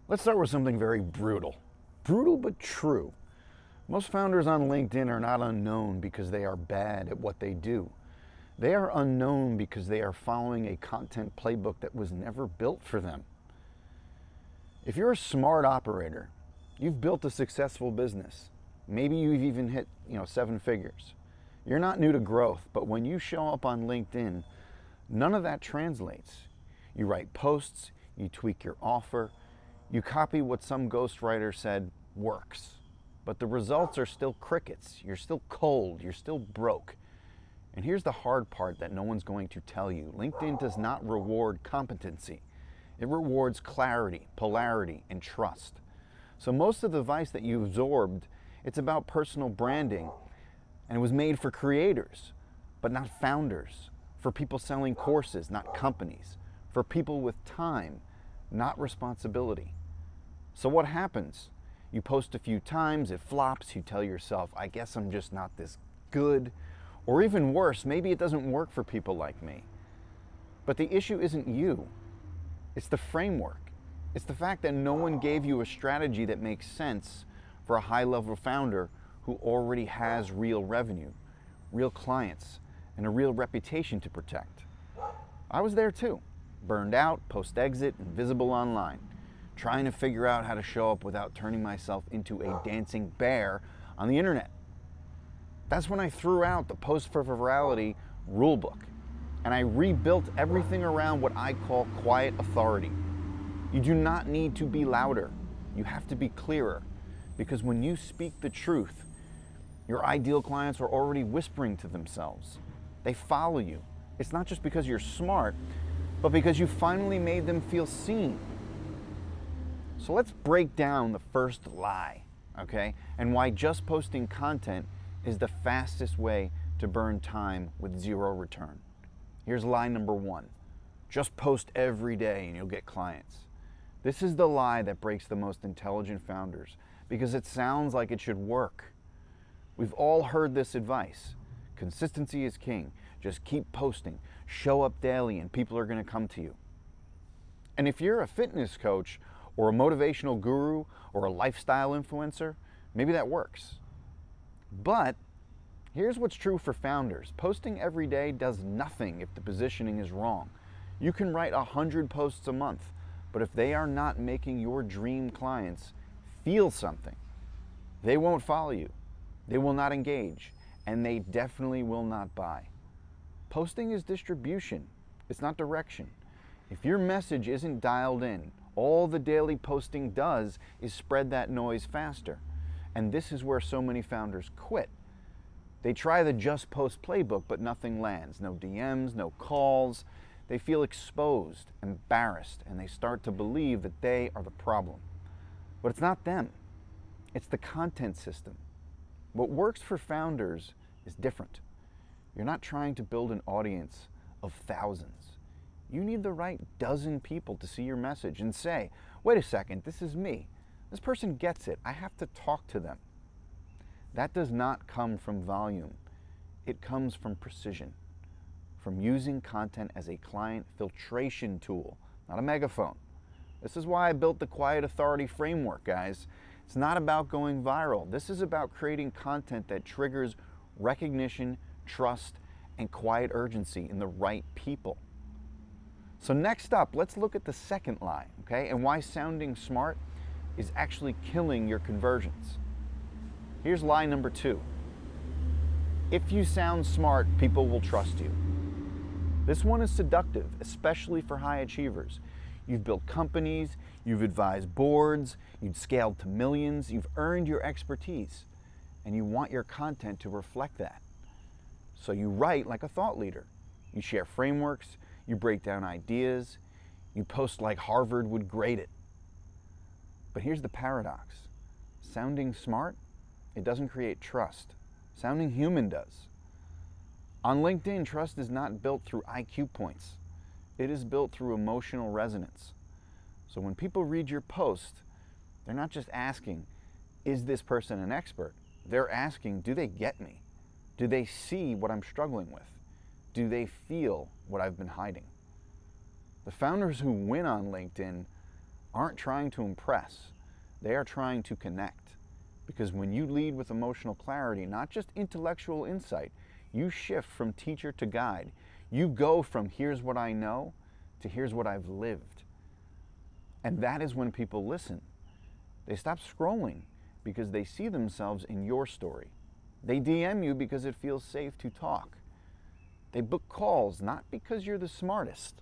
Let's start with something very brutal. Brutal but true. Most founders on LinkedIn are not unknown because they are bad at what they do. They are unknown because they are following a content playbook that was never built for them. If you're a smart operator, you've built a successful business. Maybe you've even hit, 7 figures. You're not new to growth, but when you show up on LinkedIn, none of that translates. You write posts, you tweak your offer, you copy what some ghostwriter said works, but the results are still crickets. You're still cold, you're still broke. And here's the hard part that no one's going to tell you. LinkedIn does not reward competency. It rewards clarity, polarity, and trust. So most of the advice that you absorbed, it's about personal branding, and it was made for creators, but not founders, for people selling courses, not companies, for people with time, not responsibility. So what happens? You post a few times, it flops, you tell yourself, I guess I'm just not this good. Or even worse, maybe it doesn't work for people like me. But the issue isn't you. It's the framework. It's the fact that no one gave you a strategy that makes sense for a high-level founder who already has real revenue, real clients, and a real reputation to protect. I was there too. Burned out, post-exit, invisible online, trying to figure out how to show up without turning myself into a dancing bear on the internet. That's when I threw out the post for virality rulebook, and I rebuilt everything around what I call quiet authority. You do not need to be louder. You have to be clearer, because when you speak the truth, your ideal clients are already whispering to themselves. They follow you. It's not just because you're smart, but because you finally made them feel seen. So let's break down the first lie, okay? And why just posting content is the fastest way to burn time with zero return. Here's lie number 1. Just post every day and you'll get clients. This is the lie that breaks the most intelligent founders because it sounds like it should work. We've all heard this advice. Consistency is king. Just keep posting. Show up daily and people are going to come to you. And if you're a fitness coach or a motivational guru or a lifestyle influencer, maybe that works. But here's what's true for founders. Posting every day does nothing if the positioning is wrong. You can write 100 posts a month, but if they are not making your dream clients feel something, they won't follow you, they will not engage, and they definitely will not buy. Posting is distribution, it's not direction. If your message isn't dialed in, all the daily posting does is spread that noise faster. And this is where so many founders quit. They try the just post playbook, but nothing lands. No DMs, no calls. They feel exposed, embarrassed, and they start to believe that they are the problem. But it's not them. It's the content system. What works for founders is different. You're not trying to build an audience of thousands. You need the right dozen people to see your message and say, wait a second, this is me. This person gets it. I have to talk to them. That does not come from volume. It comes from precision, from using content as a client filtration tool, not a megaphone. This is why I built the Quiet Authority framework, guys. It's not about going viral. This is about creating content that triggers recognition, trust, and quiet urgency in the right people. So next up, let's look at the second lie, okay, and why sounding smart is actually killing your conversions. Here's lie number 2. If you sound smart, people will trust you. This one is seductive, especially for high achievers. You've built companies, you've advised boards, you've scaled to millions, you've earned your expertise, and you want your content to reflect that. So you write like a thought leader. You share frameworks, you break down ideas, you post like Harvard would grade it. But here's the paradox. Sounding smart, it doesn't create trust. Sounding human does. On LinkedIn, trust is not built through IQ points. It is built through emotional resonance. So when people read your post, they're not just asking, is this person an expert? They're asking, do they get me? Do they see what I'm struggling with? Do they feel what I've been hiding? The founders who win on LinkedIn aren't trying to impress. They are trying to connect. Because when you lead with emotional clarity, not just intellectual insight, you shift from teacher to guide. You go from here's what I know to here's what I've lived. And that is when people listen. They stop scrolling because they see themselves in your story. They DM you because it feels safe to talk. They book calls not because you're the smartest,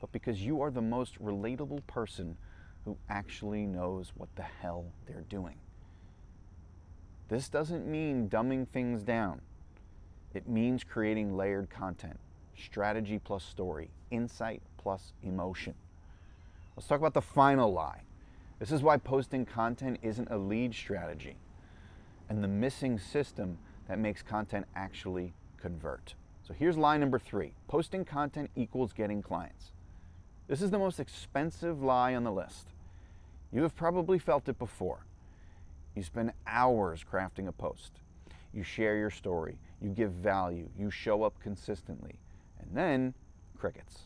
but because you are the most relatable person who actually knows what the hell they're doing. This doesn't mean dumbing things down. It means creating layered content, strategy plus story, insight plus emotion. Let's talk about the final lie. This is why posting content isn't a lead strategy and the missing system that makes content actually convert. So here's lie number 3. Posting content equals getting clients. This is the most expensive lie on the list. You have probably felt it before. You spend hours crafting a post. You share your story. You give value. You show up consistently. And then, crickets.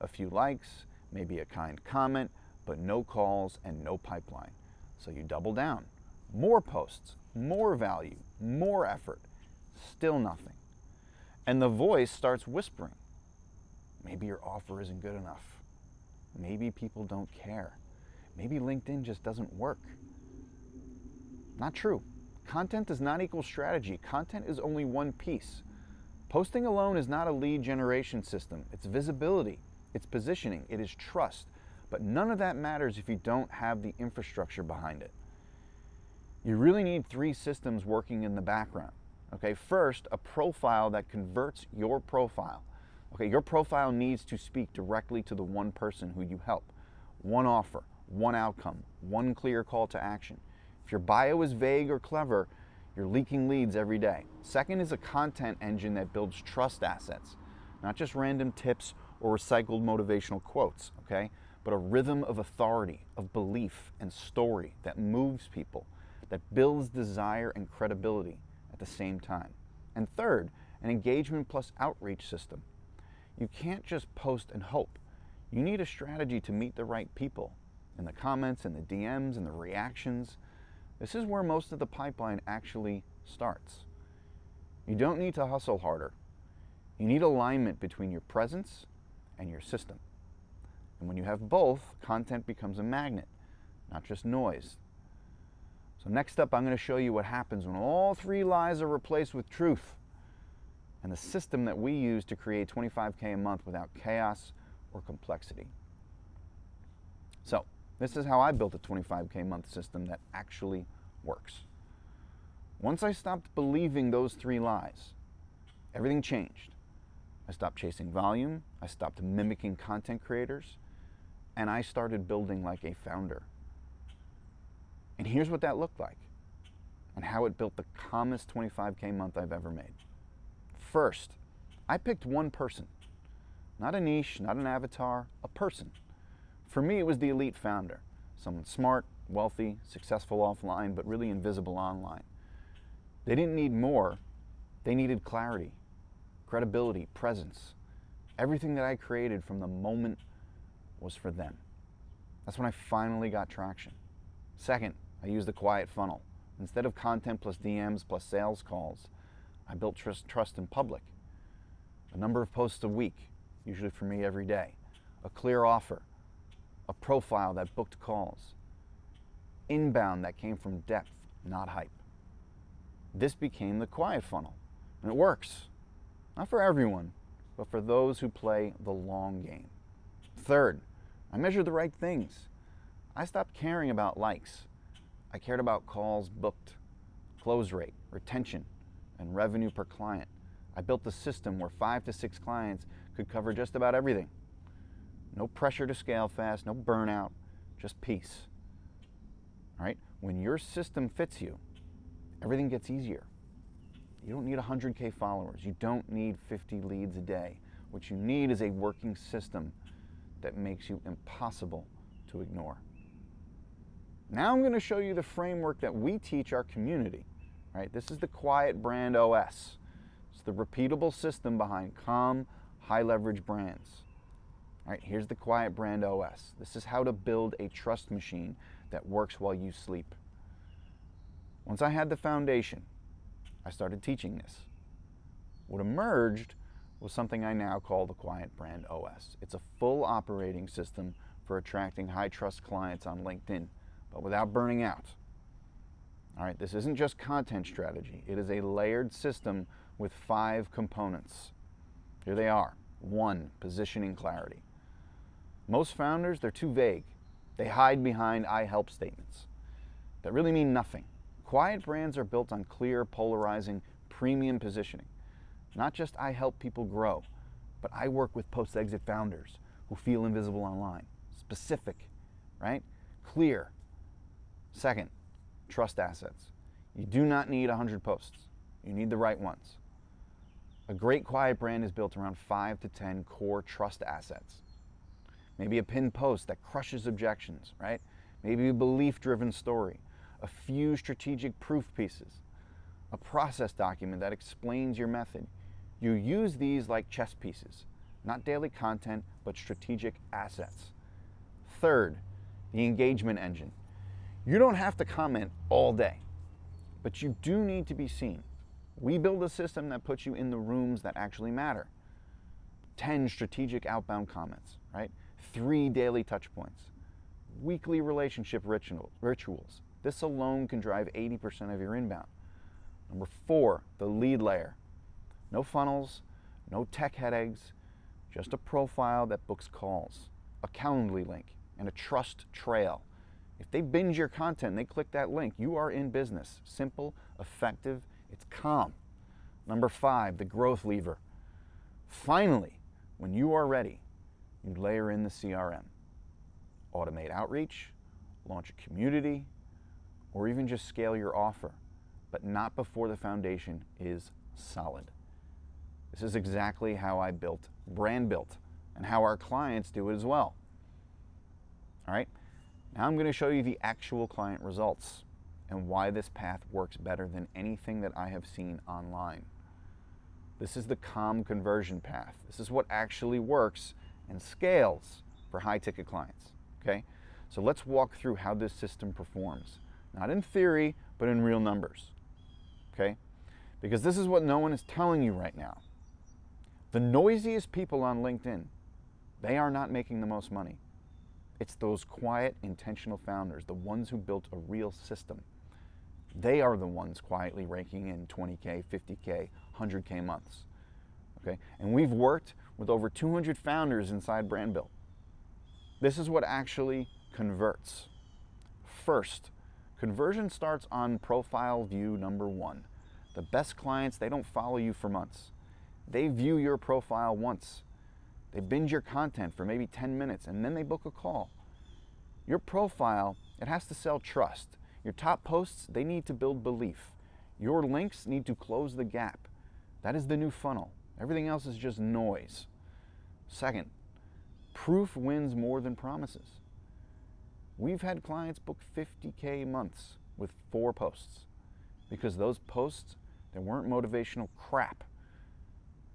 A few likes, maybe a kind comment, but no calls and no pipeline. So you double down. More posts, more value, more effort. Still nothing. And the voice starts whispering. Maybe your offer isn't good enough. Maybe people don't care. Maybe LinkedIn just doesn't work. Not true. Content does not equal strategy. Content is only one piece. Posting alone is not a lead generation system. It's visibility, it's positioning, it is trust. But none of that matters if you don't have the infrastructure behind it. You really need 3 systems working in the background. Okay, first, a profile that converts your profile. Okay, your profile needs to speak directly to the one person who you help. One offer, one outcome, one clear call to action. If your bio is vague or clever, you're leaking leads every day. Second is a content engine that builds trust assets, not just random tips or recycled motivational quotes, okay? But a rhythm of authority, of belief and story that moves people, that builds desire and credibility at the same time. And third, an engagement plus outreach system. You can't just post and hope. You need a strategy to meet the right people in the comments and the DMs and the reactions. This is where most of the pipeline actually starts. You don't need to hustle harder. You need alignment between your presence and your system. And when you have both, content becomes a magnet, not just noise. So next up, I'm going to show you what happens when all 3 lies are replaced with truth and the system that we use to create $25K a month without chaos or complexity. So this is how I built a $25K a month system that actually works. Once I stopped believing those 3 lies, everything changed. I stopped chasing volume, I stopped mimicking content creators, and I started building like a founder. And here's what that looked like and how it built the calmest $25K a month I've ever made. First, I picked one person, not a niche, not an avatar, a person. For me, it was the elite founder, someone smart, wealthy, successful offline, but really invisible online. They didn't need more, they needed clarity, credibility, presence. Everything that I created from the moment was for them. That's when I finally got traction. Second, I used the quiet funnel. Instead of content plus DMs plus sales calls, I built trust in public. A number of posts a week, usually for me every day. A clear offer, a profile that booked calls. Inbound that came from depth, not hype. This became the quiet funnel, and it works. Not for everyone, but for those who play the long game. Third, I measured the right things. I stopped caring about likes. I cared about calls booked, close rate, retention, and revenue per client. I built a system where 5 to 6 clients could cover just about everything. No pressure to scale fast, no burnout, just peace. All right? When your system fits you, everything gets easier. You don't need 100K followers. You don't need 50 leads a day. What you need is a working system that makes you impossible to ignore. Now I'm going to show you the framework that we teach our community. Right? This is the Quiet Brand OS. It's the repeatable system behind calm, high leverage brands. All right, here's the Quiet Brand OS. This is how to build a trust machine that works while you sleep. Once I had the foundation, I started teaching this. What emerged was something I now call the Quiet Brand OS. It's a full operating system for attracting high trust clients on LinkedIn, but without burning out. All right, this isn't just content strategy. It is a layered system with 5 components. Here they are. 1, positioning clarity. Most founders, they're too vague. They hide behind I help statements that really mean nothing. Quiet brands are built on clear, polarizing, premium positioning. Not just I help people grow, but I work with post-exit founders who feel invisible online. Specific, right? Clear. Second, trust assets. You do not need 100 posts. You need the right ones. A great quiet brand is built around 5 to 10 core trust assets. Maybe a pinned post that crushes objections, right? Maybe a belief-driven story, a few strategic proof pieces, a process document that explains your method. You use these like chess pieces, not daily content, but strategic assets. Third, the engagement engine. You don't have to comment all day, but you do need to be seen. We build a system that puts you in the rooms that actually matter. 10 strategic outbound comments, right? 3 daily touch points. Weekly relationship rituals. This alone can drive 80% of your inbound. Number 4, the lead layer. No funnels, no tech headaches, just a profile that books calls, a Calendly link, and a trust trail. If they binge your content and they click that link, you are in business. Simple, effective, it's calm. Number 5, the growth lever. Finally, when you are ready, you layer in the CRM. Automate outreach, launch a community, or even just scale your offer, but not before the foundation is solid. This is exactly how I built Brand Built and how our clients do it as well. All right, now I'm going to show you the actual client results and why this path works better than anything that I have seen online. This is the calm conversion path. This is what actually works and scales for high-ticket clients, okay? So let's walk through how this system performs. Not in theory, but in real numbers, okay? Because this is what no one is telling you right now. The noisiest people on LinkedIn, they are not making the most money. It's those quiet, intentional founders, the ones who built a real system. They are the ones quietly raking in 20K, 50K, 100K months, okay? And we've worked with over 200 founders inside Brand Built. This is what actually converts. First, conversion starts on profile view number 1. The best clients, they don't follow you for months. They view your profile once. They binge your content for maybe 10 minutes and then they book a call. Your profile, it has to sell trust. Your top posts, they need to build belief. Your links need to close the gap. That is the new funnel. Everything else is just noise. Second, proof wins more than promises. We've had clients book 50K months with 4 posts because those posts, they weren't motivational crap.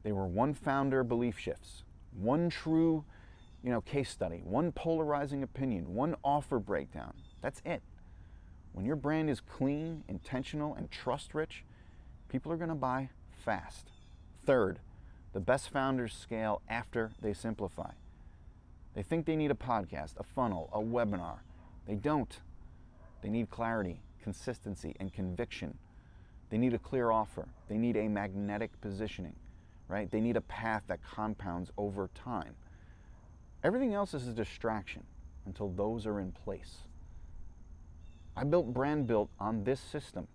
They were one founder belief shifts, one true, case study, one polarizing opinion, one offer breakdown. That's it. When your brand is clean, intentional, and trust-rich, people are going to buy fast. Third, the best founders scale after they simplify. They think they need a podcast, a funnel, a webinar. They don't. They need clarity, consistency, and conviction. They need a clear offer. They need a magnetic positioning, right? They need a path that compounds over time. Everything else is a distraction until those are in place. I built Brand Built on this system.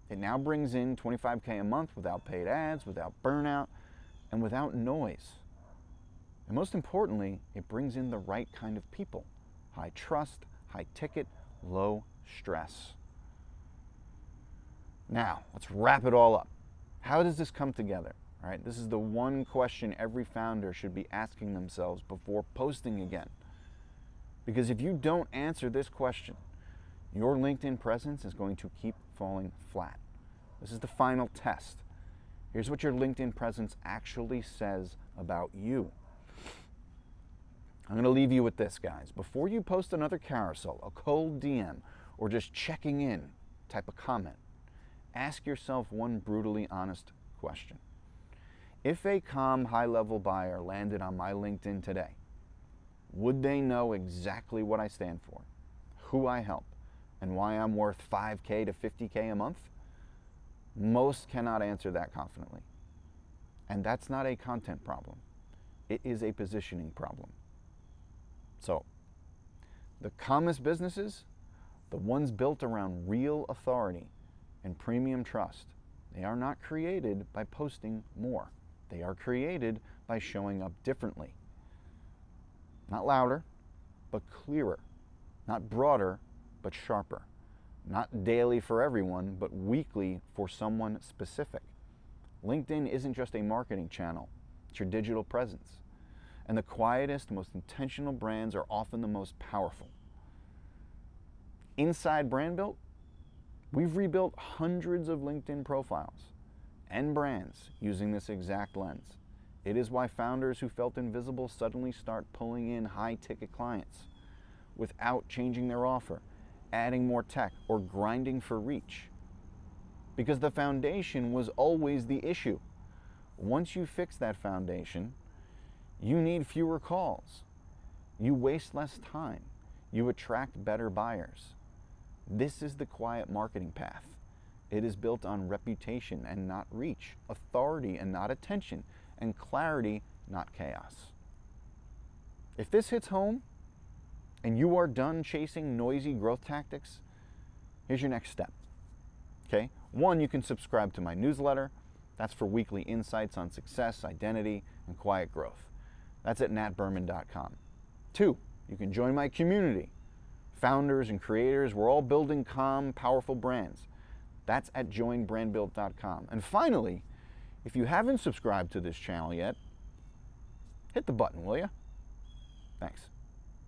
It now brings in 25K a month without paid ads, without burnout, and without noise. And most importantly, it brings in the right kind of people. High trust, high ticket, low stress. Now, let's wrap it all up. How does this come together? All right, this is the one question every founder should be asking themselves before posting again. Because if you don't answer this question, your LinkedIn presence is going to keep falling flat. This is the final test. Here's what your LinkedIn presence actually says about you. I'm going to leave you with this, guys. Before you post another carousel, a cold DM, or just checking in type of comment, ask yourself one brutally honest question. If a calm, high-level buyer landed on my LinkedIn today, would they know exactly what I stand for, who I help, and why I'm worth $5K to $50K a month? Most cannot answer that confidently. And that's not a content problem. It is a positioning problem. So, the calmest businesses, the ones built around real authority and premium trust, they are not created by posting more. They are created by showing up differently. Not louder, but clearer. Not broader, but sharper. Not daily for everyone, but weekly for someone specific. LinkedIn isn't just a marketing channel, it's your digital presence. And the quietest, most intentional brands are often the most powerful. Inside Brand Built, we've rebuilt hundreds of LinkedIn profiles and brands using this exact lens. It is why founders who felt invisible suddenly start pulling in high-ticket clients without changing their offer, adding more tech, or grinding for reach. Because the foundation was always the issue. Once you fix that foundation, you need fewer calls. You waste less time. You attract better buyers. This is the quiet marketing path. It is built on reputation and not reach, authority and not attention, and clarity, not chaos. If this hits home and you are done chasing noisy growth tactics, here's your next step. Okay? 1, you can subscribe to my newsletter. That's for weekly insights on success, identity, and quiet growth. That's at natberman.com. 2, you can join my community. Founders and creators, we're all building calm, powerful brands. That's at joinbrandbuilt.com. And finally, if you haven't subscribed to this channel yet, hit the button, will you? Thanks.